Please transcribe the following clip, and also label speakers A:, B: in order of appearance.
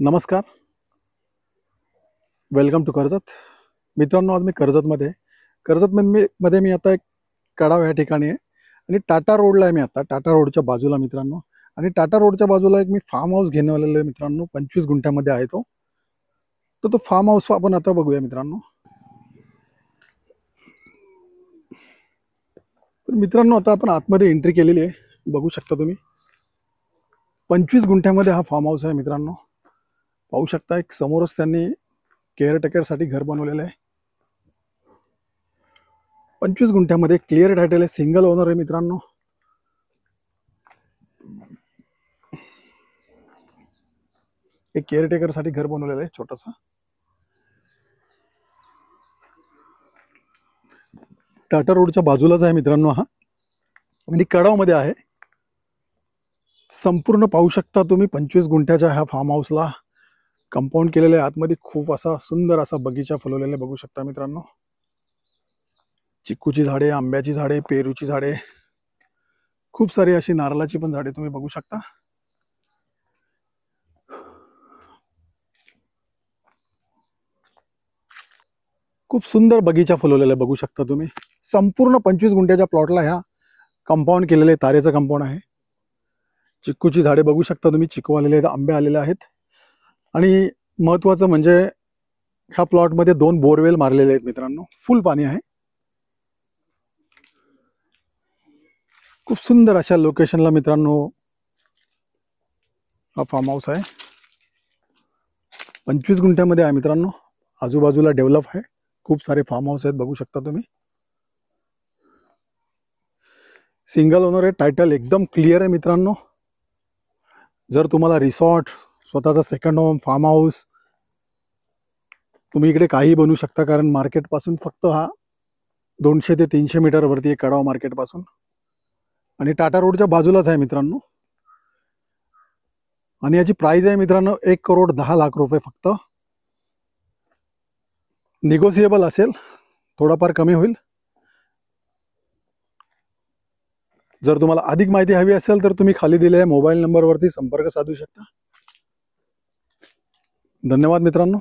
A: नमस्कार. Welcome to Karjat. मित्रांनो, आज मी कर्जतमध्ये मी आता एक कडाव या ठिकाणी आहे आणि टाटा रोडला आहे. मी आता टाटा रोडच्या बाजूला मित्रांनो, आणि टाटा रोडच्या बाजूला एक मी फार्म हाऊस घेऊन आलेलो आहे मित्रांनो. 25 गुंठ्यामध्ये आहे तो. तर तो फार्म हाऊस आपण आता बघूया मित्रांनो. तर मित्रांनो, आता आपण आतमध्ये एंट्री केलेली आहे. बघू शकता तुम्ही 25 गुंठ्यामध्ये हा फार्म हाऊस आहे मित्रांनो. पाहू शकता, एक समोरच त्यांनी केअरटेकरसाठी घर बनवलेलं आहे. 25 गुंठ्यामध्ये क्लिअर टायटल आहे, सिंगल ओनर आहे मित्रांनो. एक केअरटेकरसाठी घर बनवलेलं आहे छोटंसं. टाटा रोडच्या बाजूलाच आहे मित्रांनो हा, आणि कडावमध्ये आहे. संपूर्ण पाहू शकता तुम्ही 25 गुंठ्याच्या ह्या फार्म हाऊसला कंपाऊंड केलेलं आहे. आतमध्ये खूप असा सुंदर असा बगीचा फुलवलेला बघू शकता मित्रांनो. चिक्कूची झाडे, आंब्याची झाडे, पेरूची झाडे, खूप सारी अशी नारळाची पण झाडे तुम्ही बघू शकता. खूप सुंदर बगीचा फुलवलेला बघू शकता तुम्ही. संपूर्ण 25 गुंठ्याच्या प्लॉटला ह्या कंपाऊंड केलेले, तारेचं कंपाऊंड आहे. चिक्कूची झाडे बघू शकता तुम्ही, चिक्कू आलेले आहेत, आंबे आलेले आहेत. आणि महत्वाचं म्हणजे ह्या प्लॉटमध्ये 2 बोरवेल मारलेले आहेत मित्रांनो. फुल पाणी आहे. खूप सुंदर अशा लोकेशनला मित्रांनो हा फार्म हाऊस आहे. 25 गुंठ्यामध्ये आहे मित्रांनो. आजूबाजूला डेव्हलप आहे, खूप सारे फार्म हाऊस आहेत बघू शकता तुम्ही. सिंगल ओनर आहे, टायटल एकदम क्लिअर आहे मित्रांनो. जर तुम्हाला रिसॉर्ट, स्वतःचा सेकंड होम, फार्म हाऊस, तुम्ही इकडे काही बनवू शकता. कारण मार्केट पासून फक्त हा 200 ते 300 मीटर वरती आहे कडाव मार्केट पासून, आणि टाटा रोडच्या बाजूलाच आहे मित्रांनो. आणि याची प्राइस आहे मित्रांनो 1,10,00,000 रुपये फक्त. निगोसिएबल असेल, थोडाफार कमी होईल. जर तुम्हाला अधिक माहिती हवी असेल तर तुम्ही खाली दिलेल्या मोबाईल नंबरवरती संपर्क साधू शकता. धन्यवाद मित्रांनो.